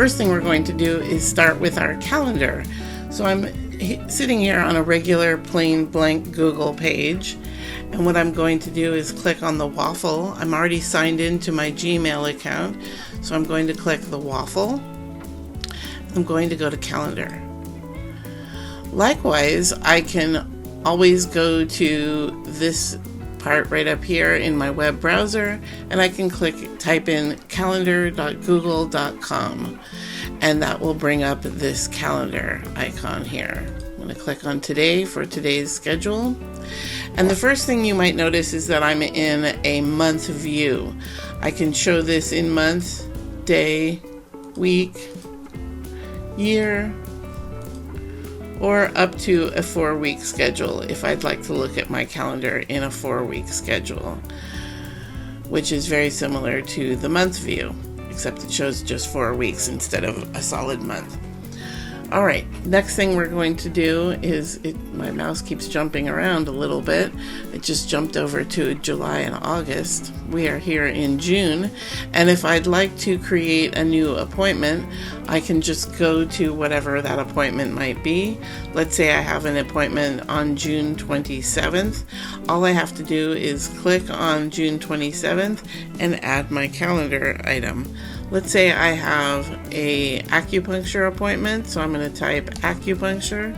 First thing we're going to do is start with our calendar. So I'm sitting here on a regular plain blank Google page, and what I'm going to do is click on the waffle. I'm already signed into my Gmail account, so I'm going to click the waffle. I'm going to go to calendar. Likewise, I can always go to this part right up here in my web browser, and I can type in calendar.google.com, and that will bring up this calendar icon here. I'm going to click on today for today's schedule, and the first thing you might notice is that I'm in a month view. I can show this in month, day, week, year, or up to a 4-week schedule if I'd like to look at my calendar in a 4-week schedule, which is very similar to the month view, except it shows just 4 weeks instead of a solid month. All right, next thing we're going to do is, my mouse keeps jumping around a little bit. It just jumped over to July and August. We are here in June, and if I'd like to create a new appointment, I can just go to whatever that appointment might be. Let's say I have an appointment on June 27th. All I have to do is click on June 27th and add my calendar item. Let's say I have a acupuncture appointment, so I'm going to type acupuncture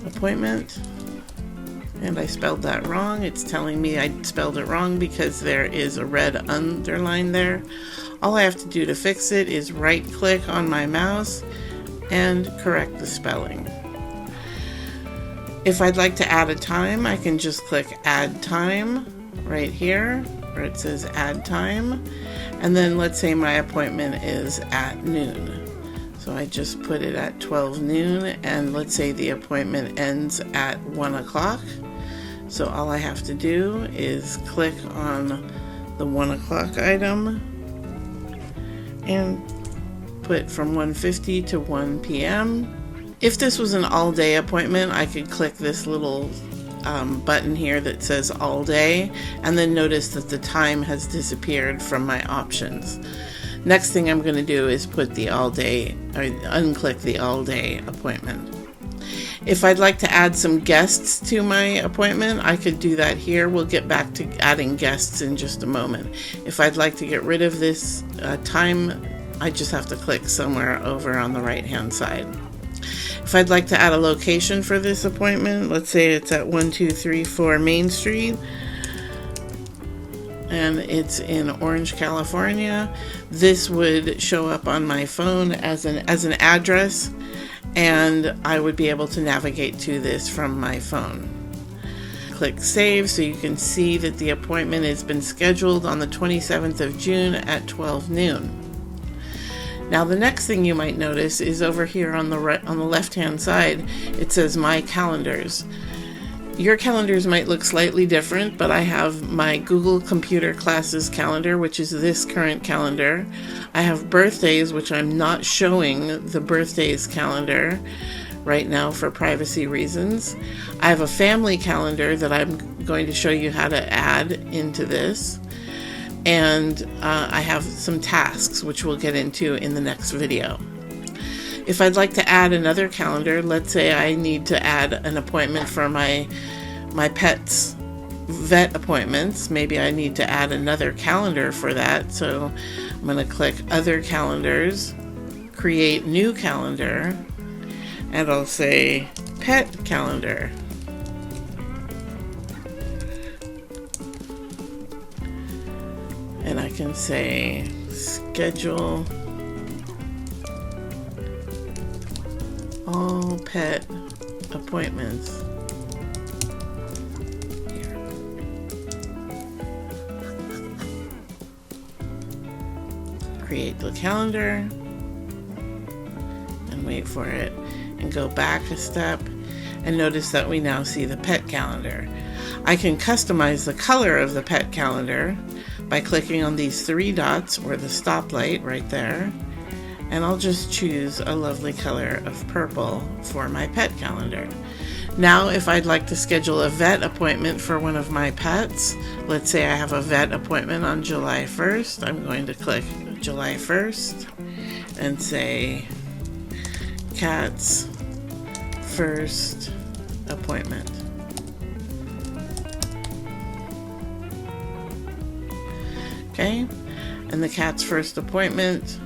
appointment, and I spelled that wrong. It's telling me I spelled it wrong because there is a red underline there. All I have to do to fix it is right click on my mouse and correct the spelling. If I'd like to add a time, I can just click add time right here where it says add time, and then let's say my appointment is at noon, so I just put it at 12 noon, and let's say the appointment ends at 1 o'clock. So all I have to do is click on the 1 o'clock item and put from 1:50 to 1 p.m. If this was an all-day appointment, I could click this little button here that says all day, and then notice that the time has disappeared from my options. Next thing I'm going to do is put the all day, or unclick the all day appointment. If I'd like to add some guests to my appointment, I could do that here. We'll get back to adding guests in just a moment. If I'd like to get rid of this time, I just have to click somewhere over on the right hand side. If I'd like to add a location for this appointment, let's say it's at 1234 Main Street, and it's in Orange, California. This would show up on my phone as an address, and I would be able to navigate to this from my phone. Click save so you can see that the appointment has been scheduled on the 27th of June at 12 noon. Now the next thing you might notice is over here on the left hand side, it says my calendars. Your calendars might look slightly different, but I have my Google Computer Classes calendar, which is this current calendar. I have birthdays, which I'm not showing the birthdays calendar right now for privacy reasons. I have a family calendar that I'm going to show you how to add into this. And I have some tasks, which we'll get into in the next video. If I'd like to add another calendar, let's say I need to add an appointment for my pet's vet appointments. Maybe I need to add another calendar for that. So I'm going to click Other Calendars, Create New Calendar, and I'll say Pet Calendar. And I can say schedule all pet appointments. Here. Create the calendar and wait for it, and go back a step, and notice that we now see the pet calendar. I can customize the color of the pet calendar by clicking on these 3 dots or the stoplight right there, and I'll just choose a lovely color of purple for my pet calendar. Now, if I'd like to schedule a vet appointment for one of my pets, let's say I have a vet appointment on July 1st, I'm going to click July 1st and say cat's first appointment. Okay, and the cat's first appointment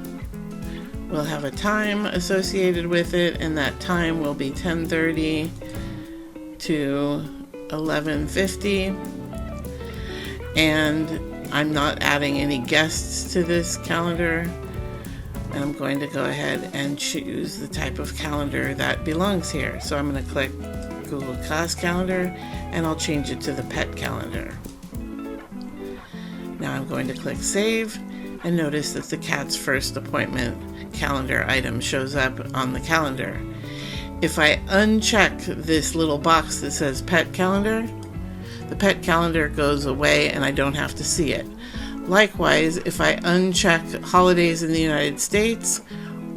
will have a time associated with it, and that time will be 10:30 to 11:50. And I'm not adding any guests to this calendar. And I'm going to go ahead and choose the type of calendar that belongs here. So I'm going to click Google Class Calendar, and I'll change it to the pet calendar. Now I'm going to click Save, and notice that the cat's first appointment calendar item shows up on the calendar. If I uncheck this little box that says Pet Calendar, the pet calendar goes away and I don't have to see it. Likewise, if I uncheck holidays in the United States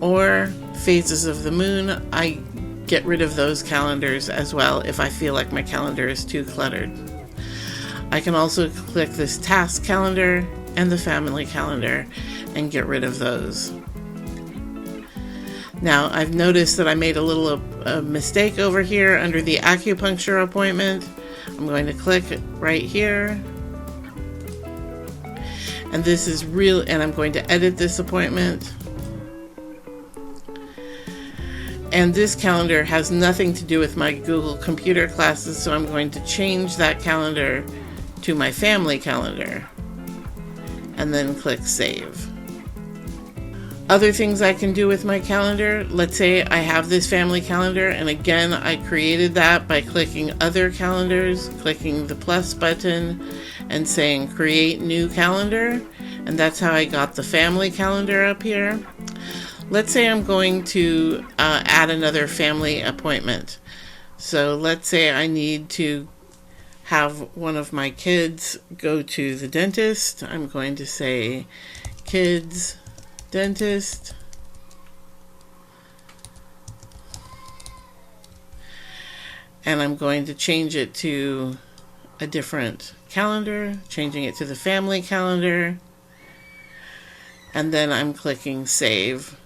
or phases of the moon, I get rid of those calendars as well if I feel like my calendar is too cluttered. I can also click this task calendar and the family calendar and get rid of those. Now, I've noticed that I made a little mistake over here under the acupuncture appointment. I'm going to click right here. And this is real, and I'm going to edit this appointment. And this calendar has nothing to do with my Google computer classes, so I'm going to change that calendar to my family calendar. And then click Save. Other things I can do with my calendar, let's say I have this family calendar, and again I created that by clicking Other Calendars, clicking the plus button and saying Create New Calendar, and that's how I got the family calendar up here. Let's say I'm going to add another family appointment. So let's say I need to have one of my kids go to the dentist. I'm going to say kids dentist, and I'm going to change it to a different calendar, changing it to the family calendar, and then I'm clicking Save.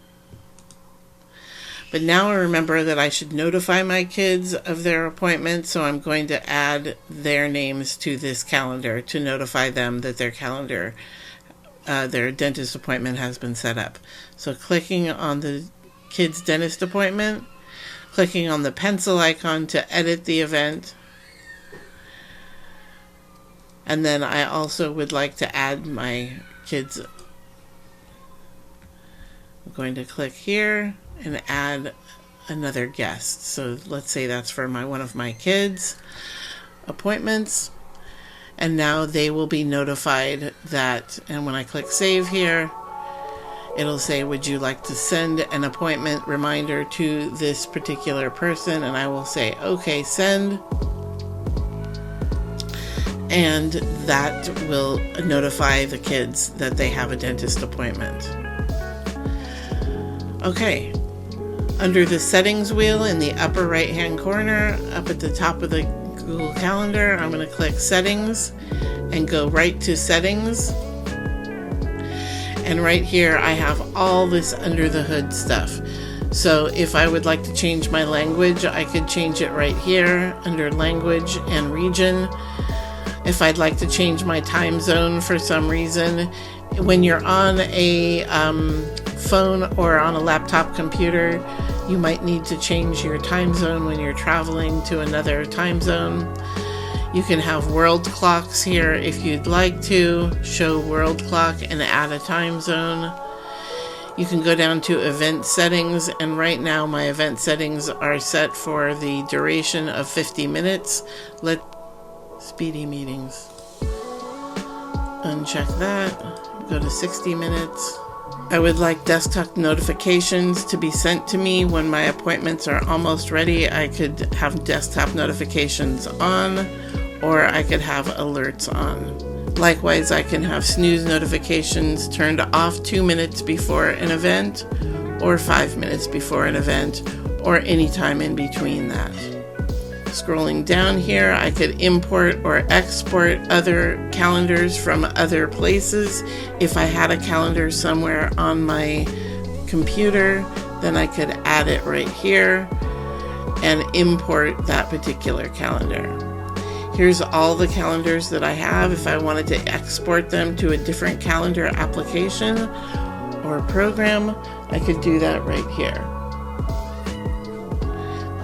But now I remember that I should notify my kids of their appointment, so I'm going to add their names to this calendar to notify them that their dentist appointment has been set up. So clicking on the kid's dentist appointment, clicking on the pencil icon to edit the event, and then I also would like to add my kids. I'm going to click here and add another guest. So let's say that's for one of my kids' appointments. And now they will be notified that, and when I click Save here, it'll say, would you like to send an appointment reminder to this particular person? And I will say, okay, send. And that will notify the kids that they have a dentist appointment. Okay, under the settings wheel in the upper right hand corner, up at the top of the Google Calendar, I'm going to click Settings and go right to Settings. And right here I have all this under the hood stuff. So if I would like to change my language, I could change it right here under Language and Region. If I'd like to change my time zone for some reason, when you're on a phone or on a laptop computer, you might need to change your time zone when you're traveling to another time zone. You can have world clocks here if you'd like to show world clock and add a time zone. You can go down to event settings, and right now my event settings are set for the duration of 50 minutes. Speedy meetings. Uncheck that. Go to 60 minutes. I would like desktop notifications to be sent to me when my appointments are almost ready. I could have desktop notifications on, or I could have alerts on. Likewise, I can have snooze notifications turned off 2 minutes before an event, or 5 minutes before an event, or any time in between that. Scrolling down here, I could import or export other calendars from other places. If I had a calendar somewhere on my computer, then I could add it right here and import that particular calendar. Here's all the calendars that I have. If I wanted to export them to a different calendar application or program, I could do that right here.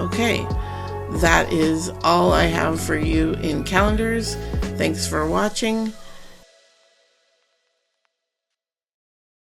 Okay, that is all I have for you in calendars. Thanks for watching.